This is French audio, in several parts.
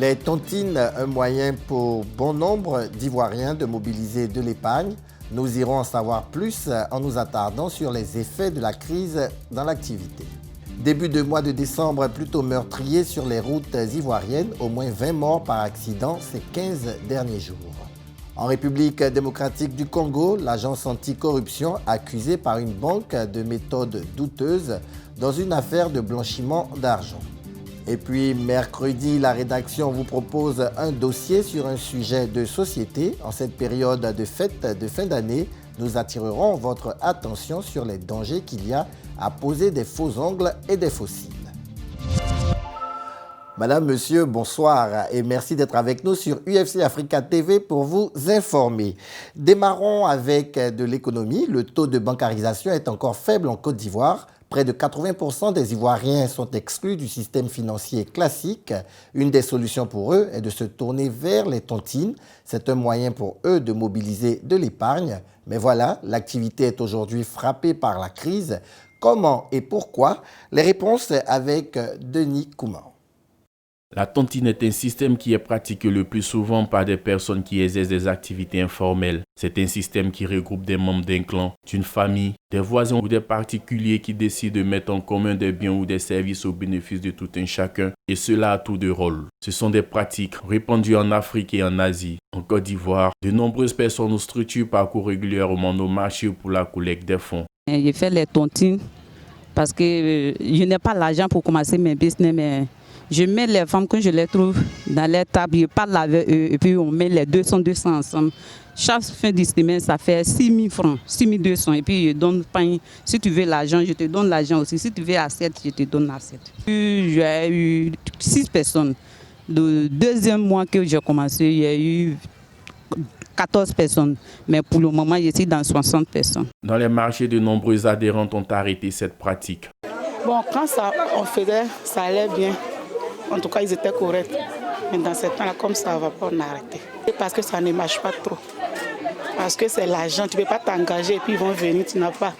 Les tontines, un moyen pour bon nombre d'Ivoiriens de mobiliser de l'épargne. Nous irons en savoir plus en nous attardant sur les effets de la crise dans l'activité. Début de mois de décembre plutôt meurtrier sur les routes ivoiriennes, au moins 20 morts par accident ces 15 derniers jours. En République démocratique du Congo, l'agence anticorruption accusée par une banque de méthodes douteuses dans une affaire de blanchiment d'argent. Et puis mercredi, la rédaction vous propose un dossier sur un sujet de société. En cette période de fête de fin d'année, nous attirerons votre attention sur les dangers qu'il y a à poser des faux ongles et des faux cils. Madame, monsieur, bonsoir et merci d'être avec nous sur UFC Africa TV pour vous informer. Démarrons avec de l'économie. Le taux de bancarisation est encore faible en Côte d'Ivoire. Près de 80% des Ivoiriens sont exclus du système financier classique. Une des solutions pour eux est de se tourner vers les tontines. C'est un moyen pour eux de mobiliser de l'épargne. Mais voilà, l'activité est aujourd'hui frappée par la crise. Comment et pourquoi? Les réponses avec Denis Kouman. La tontine est un système qui est pratiqué le plus souvent par des personnes qui exercent des activités informelles. C'est un système qui regroupe des membres d'un clan, d'une famille, des voisins ou des particuliers qui décident de mettre en commun des biens ou des services au bénéfice de tout un chacun, et cela à tour de rôle. Ce sont des pratiques répandues en Afrique et en Asie. En Côte d'Ivoire, de nombreuses personnes ou structures parcourent régulièrement nos marchés pour la collecte des fonds. Je fais les tontines parce que je n'ai pas l'argent pour commencer mes business, mais je mets les femmes quand je les trouve dans les tables, je parle avec eux et puis on met les 200 ensemble. Chaque fin de semaine, ça fait 6 000 francs, 6 200. Et puis je donne pain. Si tu veux l'argent, je te donne l'argent aussi. Si tu veux assiette, je te donne l'assiette. J'ai eu 6 personnes. Le deuxième mois que j'ai commencé, il y a eu 14 personnes. Mais pour le moment, je suis dans 60 personnes. Dans les marchés, de nombreux adhérents ont arrêté cette pratique. Bon, quand on faisait, ça allait bien. En tout cas, ils étaient corrects. Mais dans ce temps-là, comme ça ne va pas, on a arrêté. Parce que ça ne marche pas trop. Parce que c'est l'argent, tu ne peux pas t'engager et puis ils vont venir, tu n'as pas.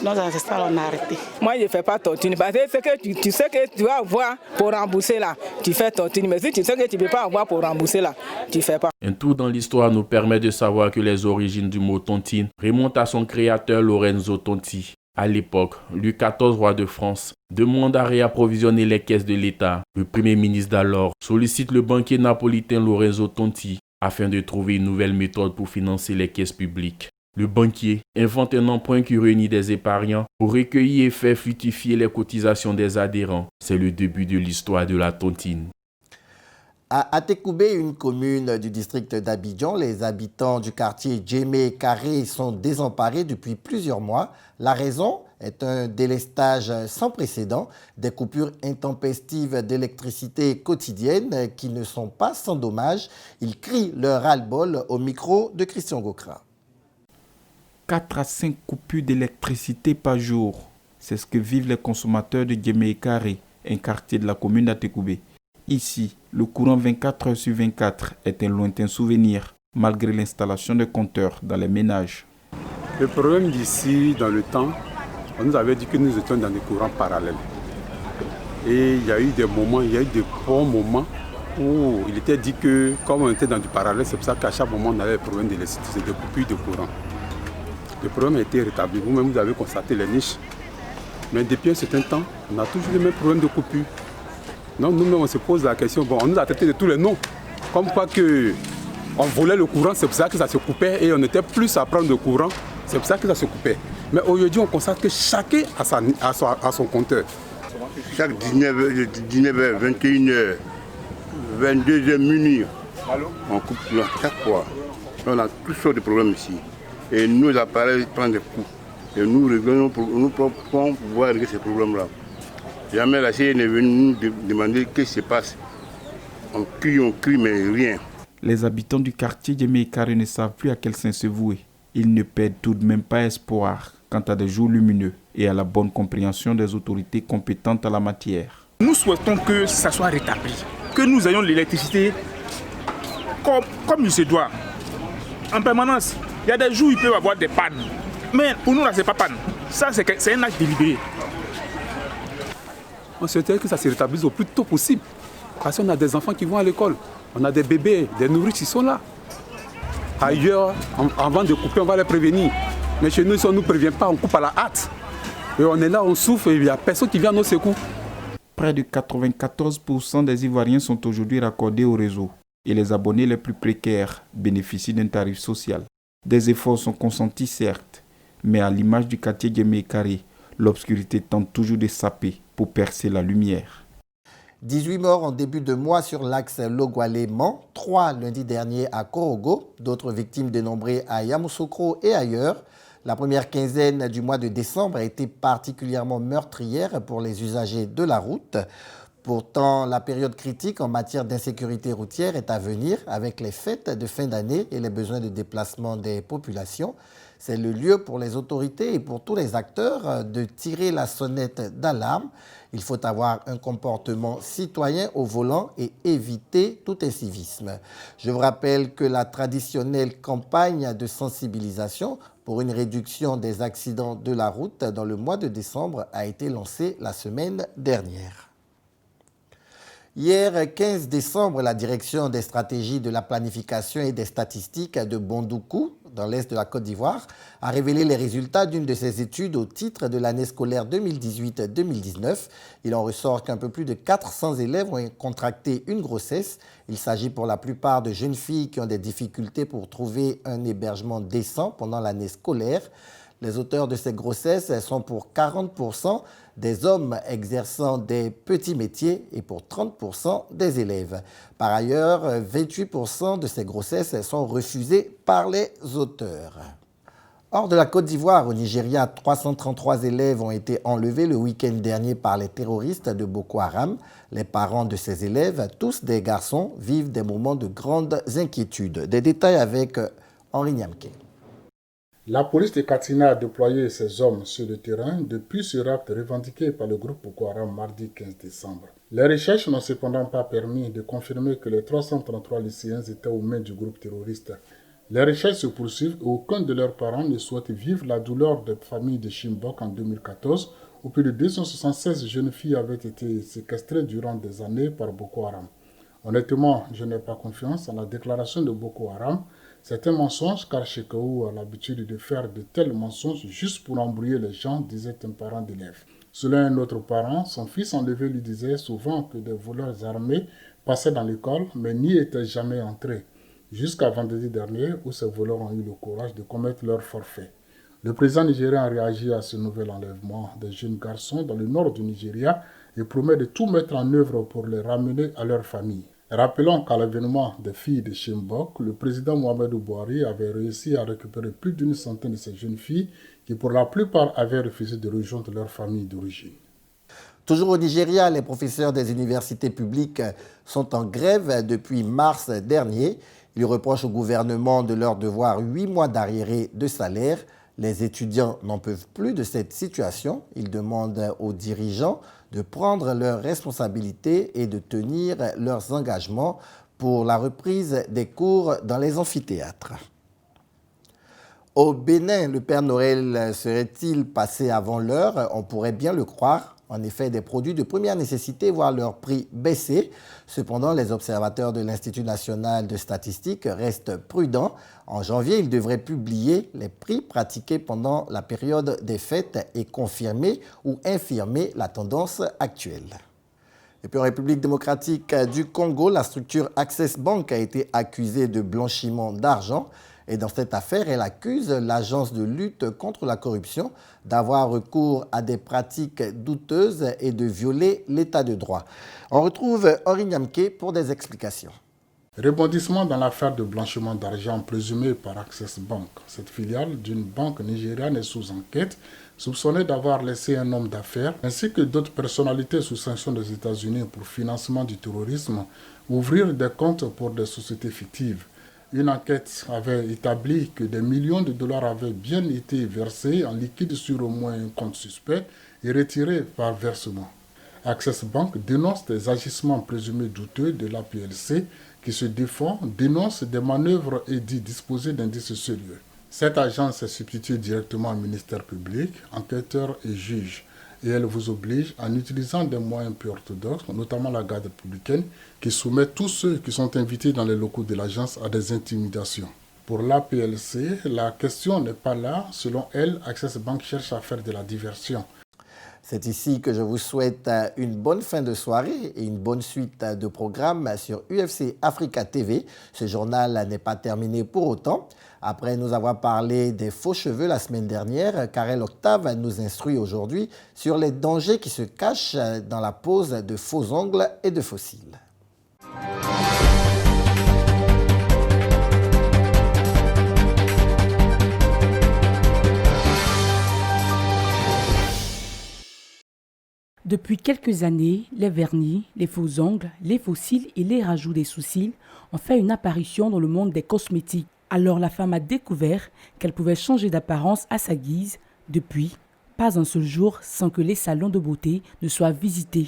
Donc dans ce temps-là, on a arrêté. Moi, je ne fais pas tontine. Parce que tu sais que tu vas avoir pour rembourser là, tu fais tontine. Mais si tu sais que tu ne peux pas avoir pour rembourser là, tu ne fais pas. Un tour dans l'histoire nous permet de savoir que les origines du mot tontine remontent à son créateur Lorenzo Tonti. À l'époque, Louis XIV, roi de France, demande à réapprovisionner les caisses de l'État. Le premier ministre d'alors sollicite le banquier napolitain Lorenzo Tonti afin de trouver une nouvelle méthode pour financer les caisses publiques. Le banquier invente un emprunt qui réunit des épargnants pour recueillir et faire fructifier les cotisations des adhérents. C'est le début de l'histoire de la tontine. À Atekoubé, une commune du district d'Abidjan, les habitants du quartier Djemé Carré sont désemparés depuis plusieurs mois. La raison est un délestage sans précédent, des coupures intempestives d'électricité quotidiennes qui ne sont pas sans dommage. Ils crient leur ras-le-bol au micro de Christian Gokra. 4 à 5 coupures d'électricité par jour. C'est ce que vivent les consommateurs de Djemé Carré, un quartier de la commune d'Atekoubé. Ici, le courant 24 heures sur 24 est un lointain souvenir, malgré l'installation de compteurs dans les ménages. Le problème d'ici, dans le temps, on nous avait dit que nous étions dans des courants parallèles. Et il y a eu des moments, il y a eu des bons moments où il était dit que, comme on était dans du parallèle, c'est pour ça qu'à chaque moment on avait des problèmes d'électricité, des coupures de courant. Le problème a été rétabli. Vous-même, vous avez constaté les niches. Mais depuis un certain temps, on a toujours les mêmes problèmes de coupure. Donc nous-mêmes, on se pose la question, bon, on nous a traité de tous les noms. Comme quoi que on volait le courant, c'est pour ça que ça se coupait et on était plus à prendre le courant, c'est pour ça que ça se coupait. Mais aujourd'hui, on constate que chacun a son compteur. Chaque 19h, 21h, 22h minuit, on coupe chaque fois. On a toutes sortes de problèmes ici. Et nos appareils prennent des coups. Et nous réglons, nous pouvons pouvoir régler ces problèmes-là. Jamais la CIE n'est venue nous demander ce qui se passe. On crie, mais rien. Les habitants du quartier Djemé Carré ne savent plus à quel saint se vouer. Ils ne perdent tout de même pas espoir quant à des jours lumineux et à la bonne compréhension des autorités compétentes en la matière. Nous souhaitons que ça soit rétabli, que nous ayons l'électricité comme il se doit, en permanence. Il y a des jours où il peut y avoir des pannes, mais pour nous là, ce n'est pas panne. Ça, c'est un acte délibéré. On souhaiterait que ça se rétablisse au plus tôt possible. Parce qu'on a des enfants qui vont à l'école. On a des bébés, des nourrices qui sont là. Ailleurs, avant de couper, on va les prévenir. Mais chez nous, si on ne nous prévient pas, on coupe à la hâte. Et on est là, on souffre et il n'y a personne qui vient à nos secours. Près de 94% des Ivoiriens sont aujourd'hui raccordés au réseau et les abonnés les plus précaires bénéficient d'un tarif social. Des efforts sont consentis certes, mais à l'image du quartier Djemé-Carré, l'obscurité tente toujours de saper pour percer la lumière. 18 morts en début de mois sur l'axe Logoualé-Mans, 3 lundi dernier à Korogo, d'autres victimes dénombrées à Yamoussoukro et ailleurs. La première quinzaine du mois de décembre a été particulièrement meurtrière pour les usagers de la route. Pourtant, la période critique en matière d'insécurité routière est à venir avec les fêtes de fin d'année et les besoins de déplacement des populations. C'est le lieu pour les autorités et pour tous les acteurs de tirer la sonnette d'alarme. Il faut avoir un comportement citoyen au volant et éviter tout incivisme. Je vous rappelle que la traditionnelle campagne de sensibilisation pour une réduction des accidents de la route dans le mois de décembre a été lancée la semaine dernière. Hier, 15 décembre, la direction des stratégies de la planification et des statistiques de Bondoukou, dans l'est de la Côte d'Ivoire, a révélé les résultats d'une de ses études au titre de l'année scolaire 2018-2019. Il en ressort qu'un peu plus de 400 élèves ont contracté une grossesse. Il s'agit pour la plupart de jeunes filles qui ont des difficultés pour trouver un hébergement décent pendant l'année scolaire. Les auteurs de ces grossesses sont pour 40% des hommes exerçant des petits métiers et pour 30% des élèves. Par ailleurs, 28% de ces grossesses sont refusées par les auteurs. Hors de la Côte d'Ivoire, au Nigeria, 333 élèves ont été enlevés le week-end dernier par les terroristes de Boko Haram. Les parents de ces élèves, tous des garçons, vivent des moments de grandes inquiétudes. Des détails avec Henri Niamke. La police de Katsina a déployé ses hommes sur le terrain depuis ce rapt revendiqué par le groupe Boko Haram mardi 15 décembre. Les recherches n'ont cependant pas permis de confirmer que les 333 lycéens étaient aux mains du groupe terroriste. Les recherches se poursuivent et aucun de leurs parents ne souhaite vivre la douleur des familles de Chimbok en 2014, où plus de 276 jeunes filles avaient été séquestrées durant des années par Boko Haram. Honnêtement, je n'ai pas confiance en la déclaration de Boko Haram. C'est un mensonge car Shekou a l'habitude de faire de tels mensonges juste pour embrouiller les gens, disait un parent d'élève. Selon un autre parent, son fils enlevé lui disait souvent que des voleurs armés passaient dans l'école mais n'y étaient jamais entrés, jusqu'à vendredi dernier où ces voleurs ont eu le courage de commettre leur forfait. Le président nigérien a réagi à ce nouvel enlèvement des jeunes garçons dans le nord du Nigeria et promet de tout mettre en œuvre pour les ramener à leur famille. Rappelons qu'à l'événement des filles de Chimbok, le président Mohamedou Buhari avait réussi à récupérer plus d'une centaine de ces jeunes filles qui pour la plupart avaient refusé de rejoindre leur famille d'origine. Toujours au Nigeria, les professeurs des universités publiques sont en grève depuis mars dernier. Ils reprochent au gouvernement de leur devoir 8 mois d'arriérés de salaire. Les étudiants n'en peuvent plus de cette situation. Ils demandent aux dirigeants de prendre leurs responsabilités et de tenir leurs engagements pour la reprise des cours dans les amphithéâtres. Au Bénin, le Père Noël serait-il passé avant l'heure? On pourrait bien le croire. En effet, des produits de première nécessité voient leur prix baisser. Cependant, les observateurs de l'Institut national de statistique restent prudents. En janvier, ils devraient publier les prix pratiqués pendant la période des fêtes et confirmer ou infirmer la tendance actuelle. Et puis en République démocratique du Congo, la structure Access Bank a été accusée de blanchiment d'argent. Et dans cette affaire, elle accuse l'Agence de lutte contre la corruption d'avoir recours à des pratiques douteuses et de violer l'état de droit. On retrouve Henri Niamke pour des explications. Rebondissement dans l'affaire de blanchiment d'argent présumée par Access Bank. Cette filiale d'une banque nigériane est sous enquête, soupçonnée d'avoir laissé un homme d'affaires ainsi que d'autres personnalités sous sanction des États-Unis pour financement du terrorisme ouvrir des comptes pour des sociétés fictives. Une enquête avait établi que des millions de dollars avaient bien été versés en liquide sur au moins un compte suspect et retirés par versement. Access Bank dénonce des agissements présumés douteux de l'APLC qui se défend, dénonce des manœuvres et dit disposer d'indices sérieux. Cette agence est substituée directement au ministère public, enquêteurs et juges. et elle vous oblige en utilisant des moyens peu orthodoxes, notamment la garde républicaine, qui soumet tous ceux qui sont invités dans les locaux de l'agence à des intimidations. Pour l'APLC, la question n'est pas là. Selon elle, Access Bank cherche à faire de la diversion. C'est ici que je vous souhaite une bonne fin de soirée et une bonne suite de programmes sur UFC Africa TV. Ce journal n'est pas terminé pour autant. Après nous avoir parlé des faux cheveux la semaine dernière, Karel Octave nous instruit aujourd'hui sur les dangers qui se cachent dans la pose de faux ongles et de faux cils. Depuis quelques années, les vernis, les faux ongles, les faux cils et les rajouts des sous-cils ont fait une apparition dans le monde des cosmétiques. Alors la femme a découvert qu'elle pouvait changer d'apparence à sa guise. Depuis, pas un seul jour sans que les salons de beauté ne soient visités.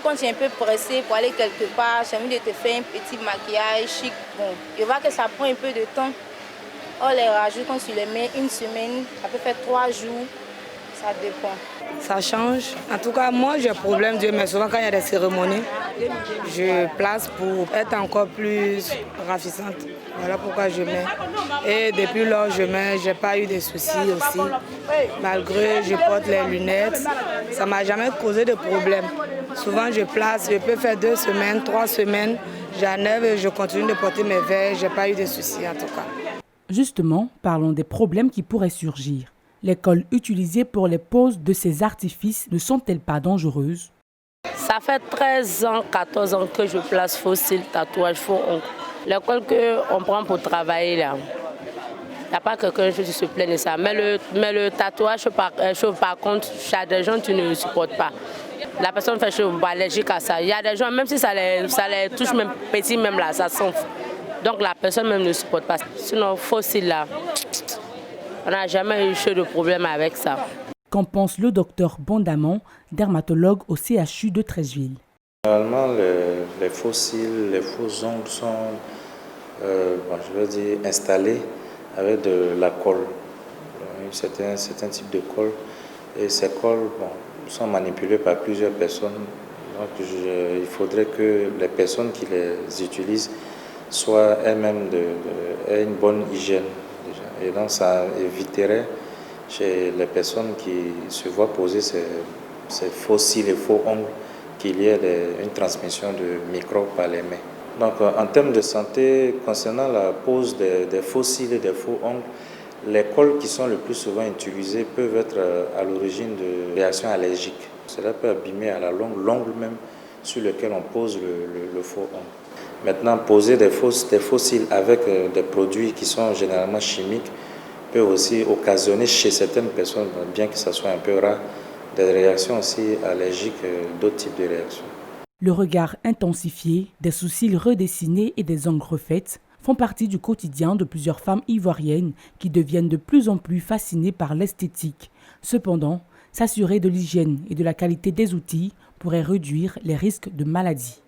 Quand tu es un peu pressé pour aller quelque part, j'ai envie de te faire un petit maquillage chic. Bon, je vois que ça prend un peu de temps. Oh, les rajouts, quand tu les mets une semaine, ça peut faire 3 jours, ça dépend. Ça change. En tout cas, moi, j'ai problème de mais souvent quand il y a des cérémonies, je place pour être encore plus ravissante. Voilà pourquoi je mets. Et depuis lors, je mets, j'ai pas eu de soucis aussi. Malgré je porte les lunettes, ça m'a jamais causé de problème. Souvent, je place, je peux faire 2 semaines, 3 semaines, j'enlève et je continue de porter mes verres. J'ai pas eu de soucis en tout cas. Justement, parlons des problèmes qui pourraient surgir. Les cols utilisés pour les poses de ces artifices ne sont-elles pas dangereuses? Ça fait 13 ans, 14 ans que je place faux cils, tatouages, faux ongles. Les cols qu'on prend pour travailler là, il n'y a pas quelqu'un qui se plaint de ça. Mais le tatouage, par contre, chez des gens, tu ne le supportes pas. La personne fait chaud, allergique à ça. Il y a des gens, même si ça les touche, même petit, même là, ça s'enfle. Donc la personne même ne supporte pas. Sinon, faux cils là, on n'a jamais eu de problème avec ça. Qu'en pense le docteur Bondamon, dermatologue au CHU de Treichville? Normalement, les faux cils, les faux ongles sont installés avec de la colle, un certain type de colle. Et ces colles sont manipulées par plusieurs personnes. Donc il faudrait que les personnes qui les utilisent soient elles-mêmes aient une bonne hygiène. Et donc ça éviterait chez les personnes qui se voient poser ces faux cils et faux ongles qu'il y ait une transmission de microbes par les mains. Donc en termes de santé, concernant la pose des faux cils et des faux ongles, les colles qui sont le plus souvent utilisées peuvent être à l'origine de réactions allergiques. Cela peut abîmer à la longue l'ongle même sur lequel on pose le faux ongle. Maintenant, poser des faux cils avec des produits qui sont généralement chimiques peut aussi occasionner chez certaines personnes, bien que ça soit un peu rare, des réactions aussi allergiques, d'autres types de réactions. Le regard intensifié, des sous-cils redessinés et des ongles refaits font partie du quotidien de plusieurs femmes ivoiriennes qui deviennent de plus en plus fascinées par l'esthétique. Cependant, s'assurer de l'hygiène et de la qualité des outils pourrait réduire les risques de maladies.